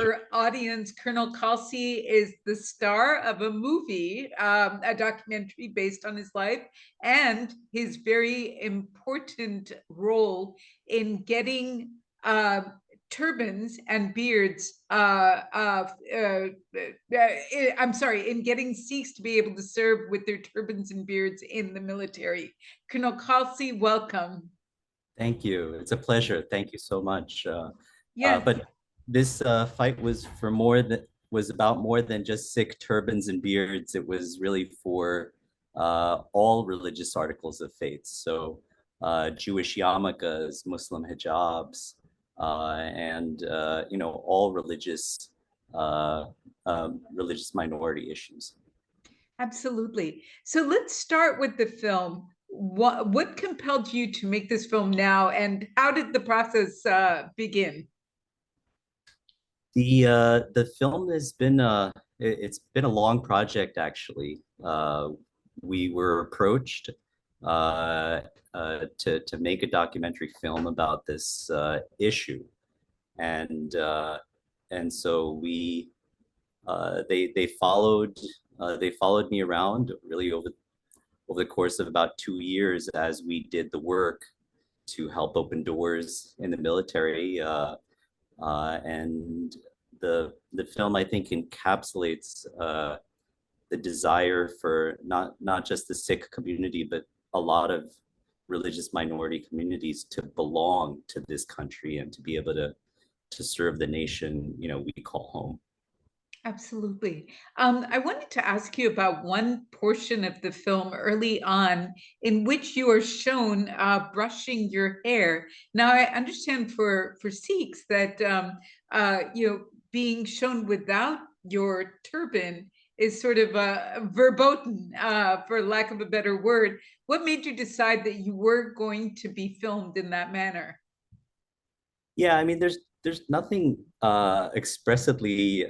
our audience, Colonel Kalsi is the star of a movie, a documentary based on his life, and his very important role in getting turbans and beards, I'm sorry, in getting Sikhs to be able to serve with their turbans and beards in the military. Colonel Kalsi, welcome. Thank you. It's a pleasure. Thank you so much. Yes. But this fight was about more than just Sikh turbans and beards. It was really for all religious articles of faith. So Jewish yarmulkes, Muslim hijabs, and all religious minority issues. Absolutely. So let's start with the film. What compelled you to make this film now, and how did the process begin? The film has been it's been a long project actually. We were approached to make a documentary film about this issue, and so they followed me around really over the course of about 2 years as we did the work to help open doors in the military. And the film, I think, encapsulates the desire for not just the Sikh community, but a lot of religious minority communities to belong to this country and to be able to serve the nation, we call home. Absolutely. I wanted to ask you about one portion of the film early on in which you are shown brushing your hair. Now, I understand for Sikhs that being shown without your turban is sort of verboten, for lack of a better word. What made you decide that you were going to be filmed in that manner? Yeah, I mean, there's nothing expressively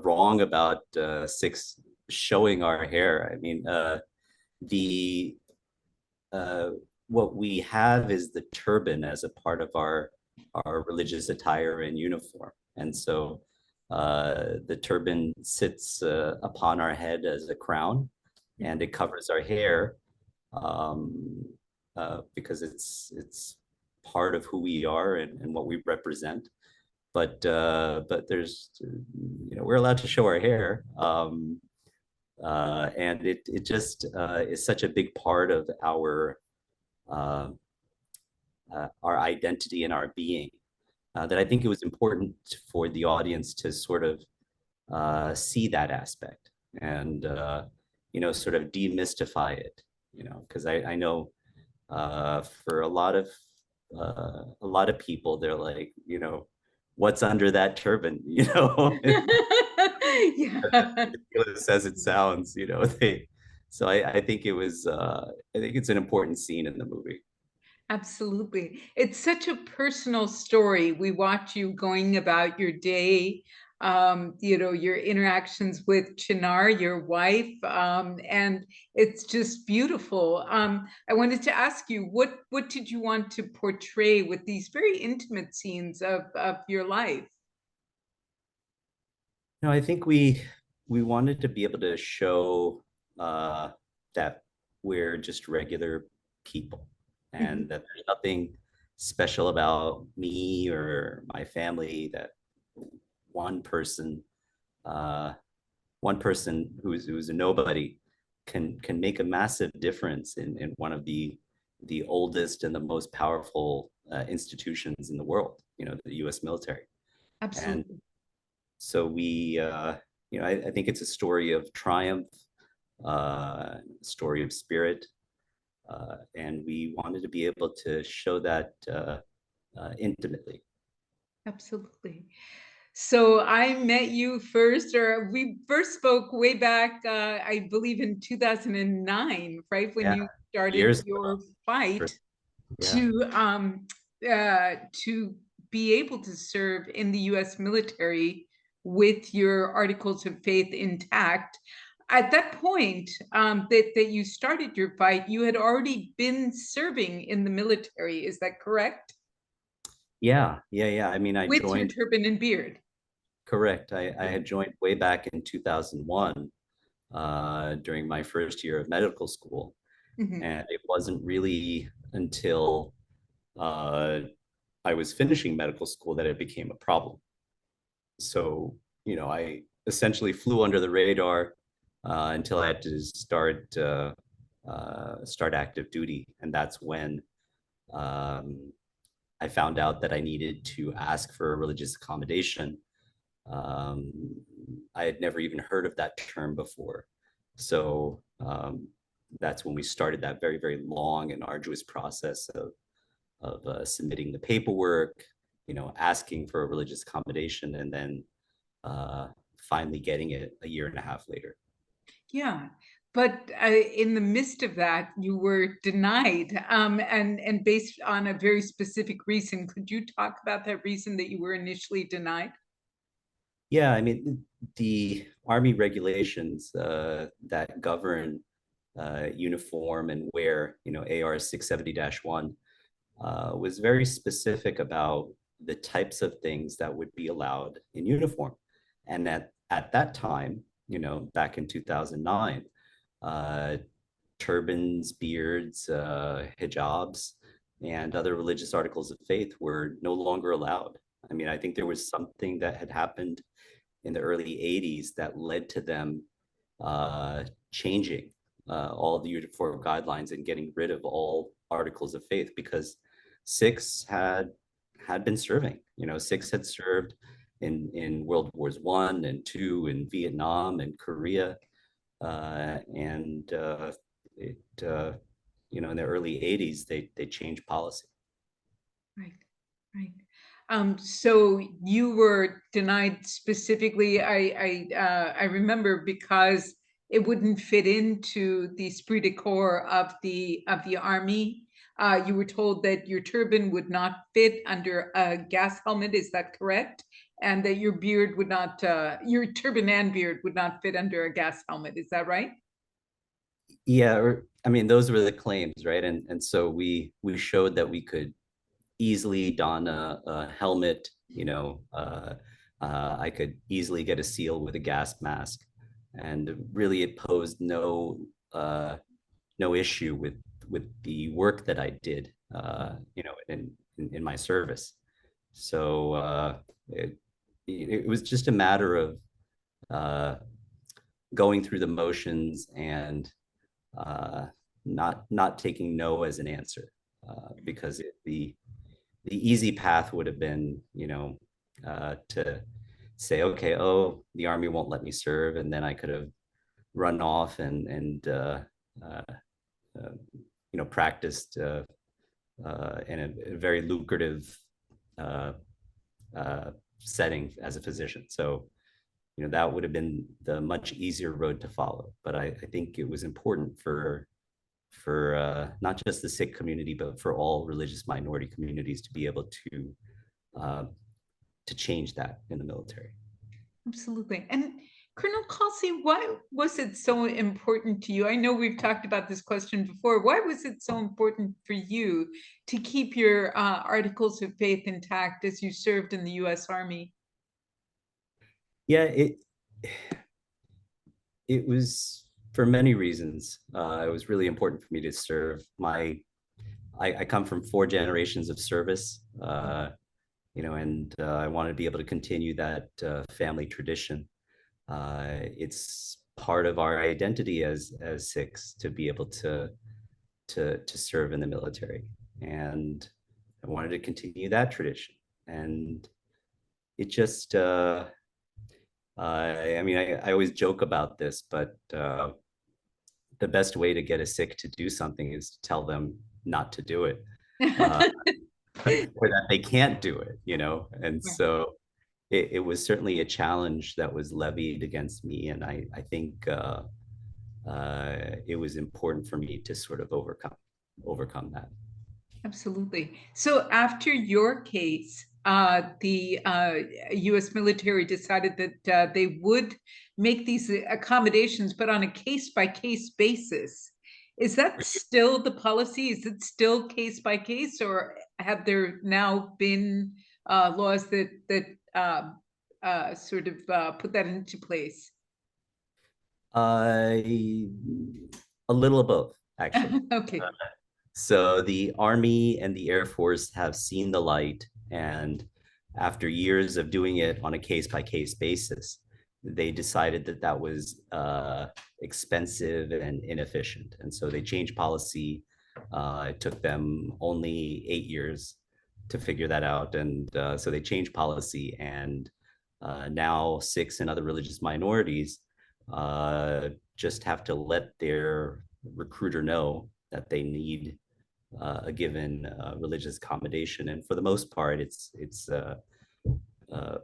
wrong about Sikhs showing our hair. I mean, the what we have is the turban as a part of our religious attire and uniform, and so the turban sits upon our head as a crown, and it covers our hair because it's part of who we are and what we represent. But there's, we're allowed to show our hair, and it just is such a big part of our identity and our being, that I think it was important for the audience to sort of see that aspect and sort of demystify it, because I know for a lot of people, they're like, what's under that turban, Yeah. ridiculous as it sounds, so I think I think it's an important scene in the movie. Absolutely. It's such a personal story. We watch you going about your day, your interactions with Chinar, your wife, and it's just beautiful. I wanted to ask you, what did you want to portray with these very intimate scenes of your life? I think we wanted to be able to show that we're just regular people, and that there's nothing special about me or my family, that one person uh, who's a nobody can make a massive difference in one of the oldest and the most powerful institutions in the world, the U.S. military. And Absolutely. so I think it's a story of triumph, story of spirit, and we wanted to be able to show that intimately. Absolutely. So I met you first, or we first spoke way back, I believe in 2009, right? When Yeah, you started years ago. your fight Sure. Yeah. to be able to serve in the US military with your articles of faith intact. At that point, that you started your fight, you had already been serving in the military. Is that correct? Yeah. I mean, I with your joined, turban and beard. correct. I had joined way back in 2001 during my first year of medical school. Mhm. And it wasn't really until uh, I was finishing medical school that it became a problem. So, I essentially flew under the radar until I had to start active duty. And that's when um, I found out that I needed to ask for a religious accommodation. Um, I had never even heard of that term before. So that's when we started that very, very long and arduous process of submitting the paperwork, asking for a religious accommodation, and then uh, finally getting it a year and a half later. Yeah, but in the midst of that, you were denied, and based on a very specific reason. Could you talk about that reason that you were initially denied? Yeah, I mean, the Army regulations that govern uniform and wear, AR 670-1, was very specific about the types of things that would be allowed in uniform. And at that time, back in 2009, uh, turbans, beards, hijabs, and other religious articles of faith were no longer allowed. I mean, I think there was something that had happened in the early 80s that led to them changing all the uniform guidelines and getting rid of all articles of faith because Sikhs had been serving. Sikhs had served in World Wars One and Two, in Vietnam and Korea, and it in the early 80s they changed policy. Right, right. So you were denied specifically. I remember because it wouldn't fit into the esprit de corps of the army. You were told that your turban would not fit under a gas helmet. Is that correct? And that your beard would not, your turban and beard would not fit under a gas helmet. Is that right? Yeah, I mean, those were the claims, right? And so we showed that we could easily don a helmet. I could easily get a seal with a gas mask, and really it posed no issue with the work that I did, in my service. So it was just a matter of uh, going through the motions and uh, not taking no as an answer, because the easy path would have been, to say, okay, oh, the army won't let me serve, and then I could have run off uh, uh, practiced in a very lucrative uh, uh, setting as a physician. So, that would have been the much easier road to follow. But I think it was important for not just the Sikh community, but for all religious minority communities to be able uh, to change that in the military. Absolutely. And Colonel Kalsi, why was it so important to you? I know we've talked about this question before. Why was it so important for you to keep your articles of faith intact as you served in the US Army? Yeah, it was for many reasons. It was really important for me to serve. I come from four generations of service, and I wanted to be able to continue that family tradition. It's part of our identity as Sikhs to be able to serve in the military, and I wanted to continue that tradition. And it just, I mean, I always joke about this, but the best way to get a Sikh to do something is to tell them not to do it, uh, or that they can't do it. And so it was certainly a challenge that was levied against me, and I think it was important for me to sort of overcome that. Absolutely. So after your case, the U.S. military decided that they would make these accommodations, but on a case-by-case basis. Is that still the policy? Is it still case by case, or have there now been laws that sort of put that into place? Uh, a little of both, actually. Okay. So the Army and the Air Force have seen the light, and after years of doing it on a case by case basis, they decided that that was expensive and inefficient. And so they changed policy. It took them only 8 years to figure that out. And so they changed policy. And now Sikhs and other religious minorities just have to let their recruiter know that they need a given religious accommodation, and for the most part, it's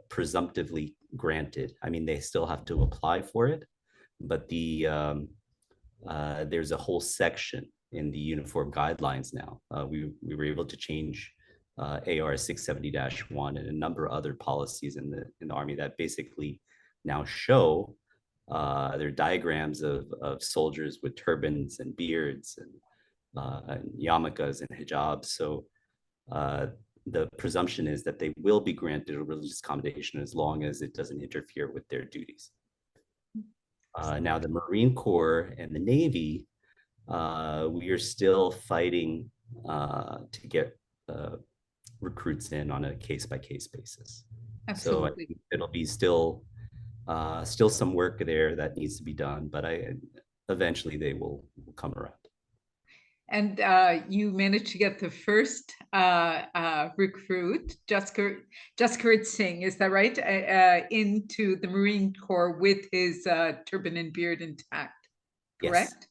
presumptively granted. I mean, they still have to apply for it, but there's a whole section in the uniform guidelines now. We were able to change AR 670-1 and a number of other policies in the Army that basically now show there are diagrams of soldiers with turbans and beards and yarmulkes and hijabs. So the presumption is that they will be granted a religious accommodation as long as it doesn't interfere with their duties. Now, the Marine Corps and the Navy, we are still fighting to get recruits in on a case-by-case basis. So I Absolutely. think it'll be still some work there that needs to be done, but eventually they will come around. And you managed to get the first recruit, Jaskarit Singh, is that right? Into the Marine Corps with his turban and beard intact, Yes, correct?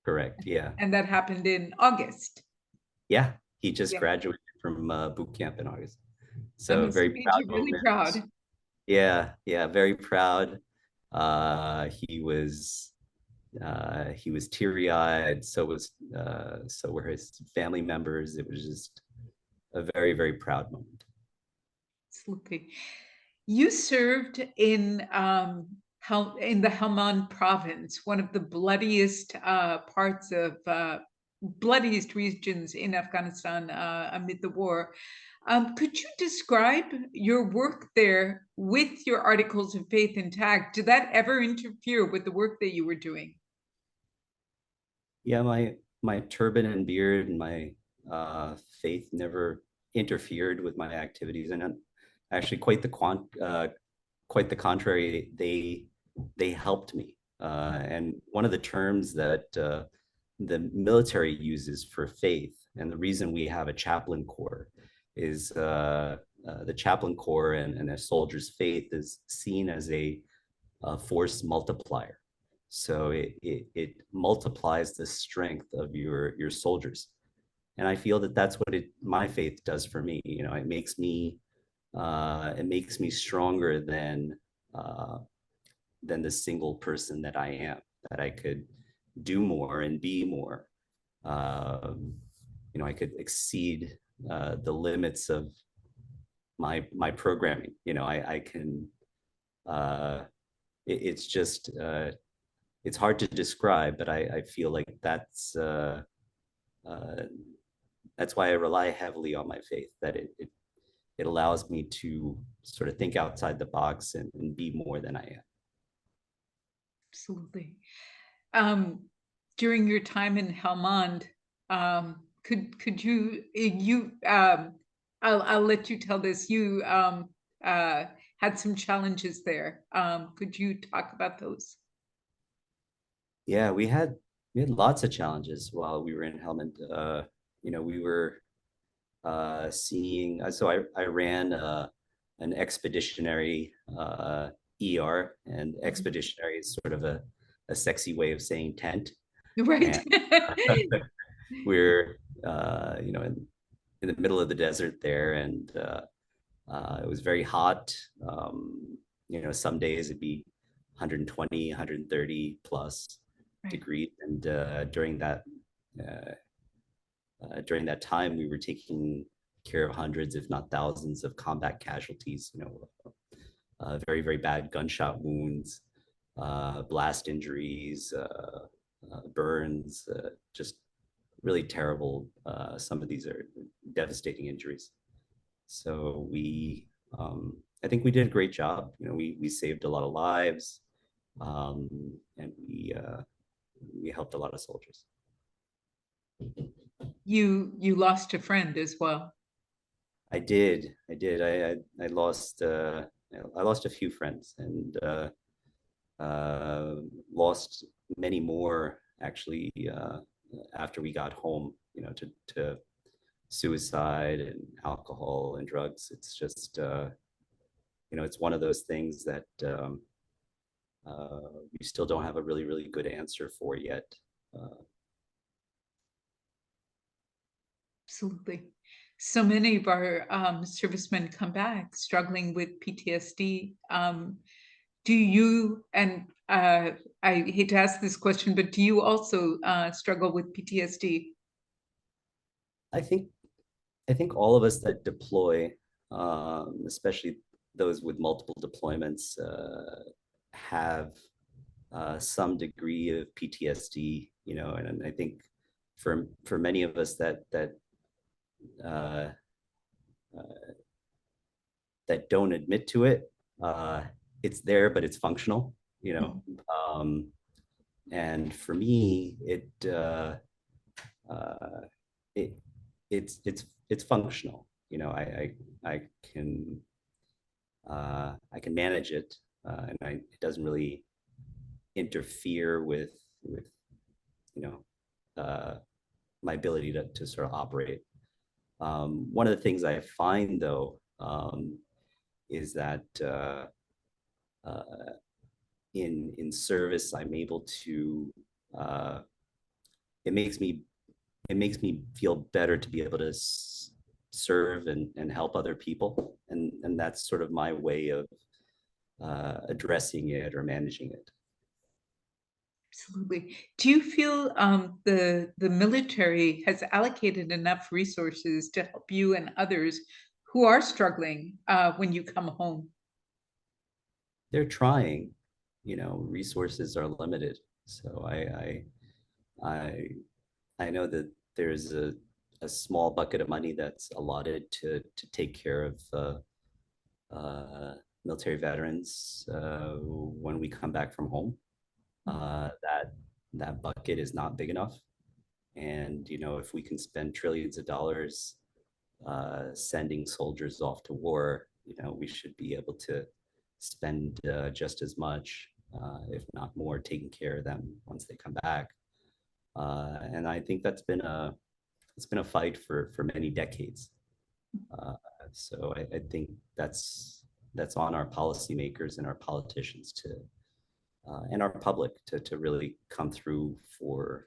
correct. Yeah. And that happened in August. Yeah. He just Yeah, graduated from boot camp in August. that So must have very made proud you really moment. proud. Yeah. Yeah. Very proud. He was teary-eyed. So were his family members. It was just a very, very proud moment. Absolutely. You served in the Helmand province, one of the bloodiest parts of bloodiest regions in Afghanistan amid the war. Could you describe your work there with your articles of faith intact? Did that ever interfere with the work that you were doing? Yeah, my turban and beard and my faith never interfered with my activities, and actually quite the contrary. They helped me, and one of the terms that the military uses for faith, and the reason we have a chaplain corps, is the chaplain corps and a soldier's faith is seen as a force multiplier. So it multiplies the strength of your soldiers, and I feel that that's what my faith does for me. You know, it makes me stronger uh, than the single person that I am. That I could do more and be more. Um, you know, I could exceed the limits of my programming. You know, I can. Uh, it's just it's hard to describe, but I feel like uh, that's why I rely heavily on my faith. That it allows me to sort of think outside the box and be more than I am. Absolutely. Um, During your time in Helmand, could I'll let you tell this. You had some challenges there. Could you talk about those? Yeah, we had lots of challenges while we were in Helmand. You know, we were seeing. So I ran an expeditionary ER, and Mhm. expeditionary is sort of a sexy way of saying tent. Right. And we're you know in the middle of the desert there, and it was very hot. You know, some days it'd be 120, 130 plus Right. degrees, and uh, during that time, we were taking care of hundreds, if not thousands, of combat casualties. You know, very very bad gunshot wounds, blast injuries, burns, just really terrible. Some of these are devastating injuries. So I think we did a great job. You know, we saved a lot of lives, and we helped a lot of soldiers. You lost a friend as well. I did. I did. I lost I lost a few friends and lost many more actually after we got home. You know, to suicide and alcohol and drugs. It's just you know, it's one of those things that we still don't have a really good answer for yet. Uh, Absolutely. So many of our servicemen come back struggling with PTSD. Do you, and I hate to ask this question, but do you also struggle with PTSD? I think I think all of us that deploy, especially those with multiple deployments, have some degree of PTSD. You know, and I think for many of us uh, uh, that don't admit to it, it's there, but it's functional. You know, um, and for me, uh, it it's functional. You know, I can I can manage it, it doesn't really interfere with you know my ability to sort of operate. One of the things I find though is that uh, in service, I'm able to uh, it makes me it makes me feel better to be able to serve and help other people, and that's sort of my way of addressing it or managing it. Absolutely. Do you feel the military has allocated enough resources to help you and others who are struggling when you come home? They're trying, you know, resources are limited, so I I know that there's a small bucket of money that's allotted to take care of uh, military veterans when we come back from home. That bucket is not big enough, and you know, if we can spend trillions of dollars sending soldiers off to war, you know, we should be able to spend just as much, if not more, taking care of them once they come back. And I think it's been a fight for many decades. Uh, so I think that's on our policymakers and our politicians to and our public to really come through for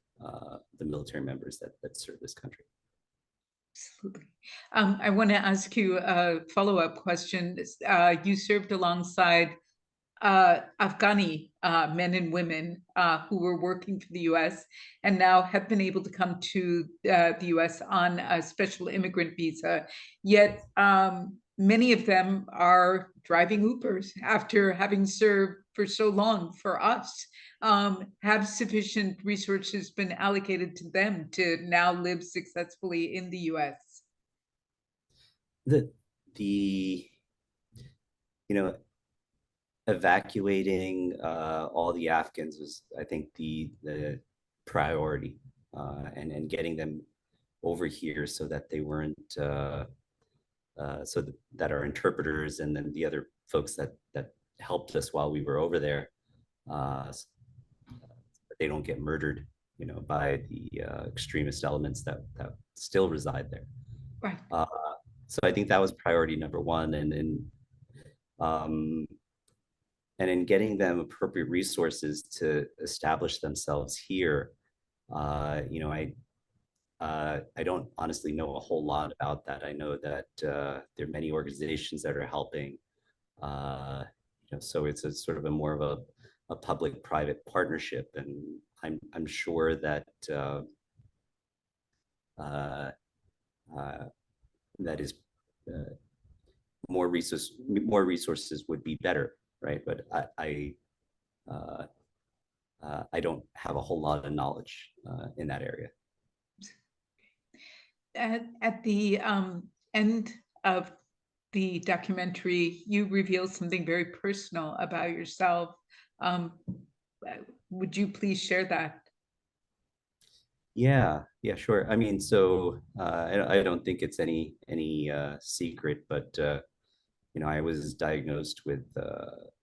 the military members that serve this country. Absolutely. I want to ask you a follow-up question. You served alongside Afghani men and women who were working for the US and now have been able to come to the US on a special immigrant visa. Yet many of them are driving Ubers after having served for so long for us. Have sufficient resources been allocated to them to now live successfully in the US? The the you know, evacuating all the Afghans was, I think, the priority, and getting them over here so that they weren't that our interpreters and then the other folks that helped us while we were over there, uh, they don't get murdered, you know, by the extremist elements that still reside there. Right. Uh, so I think that was priority number one, um, and in getting them appropriate resources to establish themselves here. You know, I don't honestly know a whole lot about that. I know that there are many organizations that are helping. You know, so it's a sort of a more of a public-private partnership, and I'm sure that uh, uh, that is uh, more resources would be better, right? But I don't have a whole lot of knowledge in that area. at the end of the documentary, you reveal something very personal about yourself. Um, would you please share that? Yeah, yeah, sure. I mean, so I don't think it's any secret, but I was diagnosed with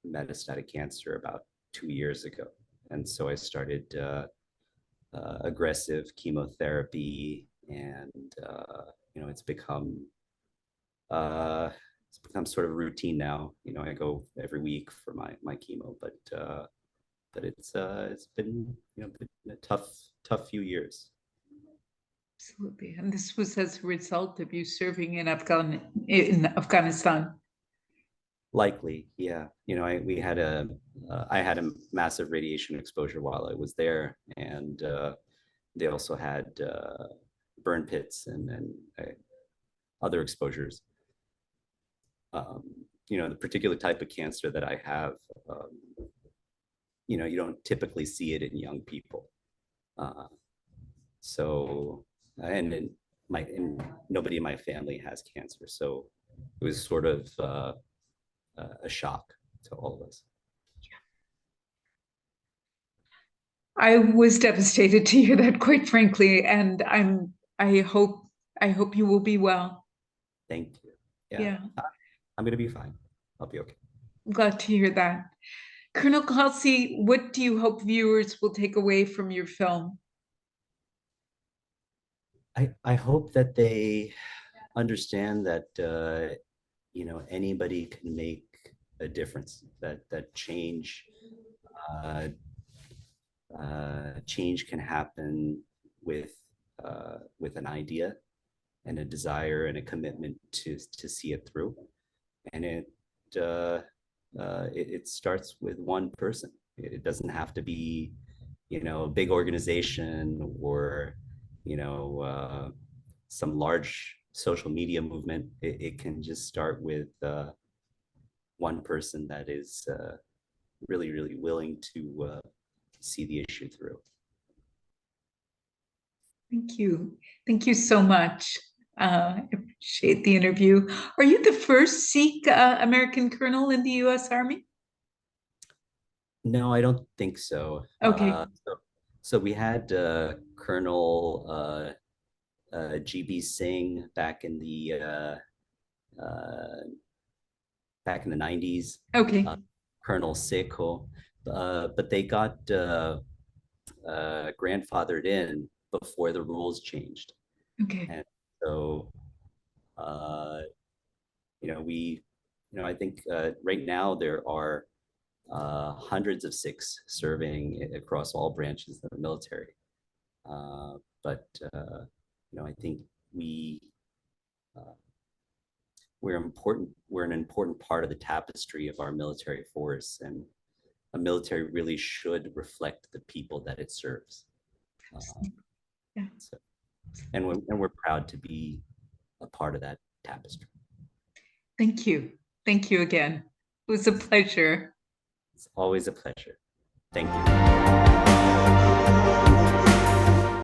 metastatic cancer about 2 years ago, and so I started aggressive chemotherapy, and uh, it's become sort of routine now. I go every week for my chemo, but it's been been a tough few years. Absolutely. And this was as a result of you serving in Afghanistan. Likely, yeah. I had a massive radiation exposure while I was there, and they also had burn pits and other exposures. Um, the particular type of cancer that I have, you don't typically see it in young people. Uh, so, and nobody in my family has cancer, so it was sort of a shock to all of us. I was devastated to hear that, quite frankly, and I hope I hope you will be well. Thank you. Yeah, Yeah, I'm gonna be fine. I'll be okay. I'm glad to hear that. Colonel Kalsi, what do you hope viewers will take away from your film? I hope that they understand that anybody can make a difference. That uh, change can happen with an idea and a desire and a commitment to see it through. And uh, it starts with one person. It doesn't have to be a big organization or some large social media movement. It can just start with one person that is really willing to see the issue through. Thank you. Thank you so much. I appreciate the interview. Are you the first Sikh American colonel in the U.S. Army? No, I don't think so. Okay. So we had Colonel GB Singh uh, back in the 90s, Okay. Colonel Seiko, but they got grandfathered in before the rules changed. Okay. And so, uh, we, I think right now there are hundreds of Sikhs serving across all branches of the military. But I think we uh, we're important. We're an important part of the tapestry of our military force, and a military really should reflect the people that it serves. Yeah. So, and we're proud to be a part of that tapestry. Thank you. Thank you again. It was a pleasure. It's always a pleasure. Thank you.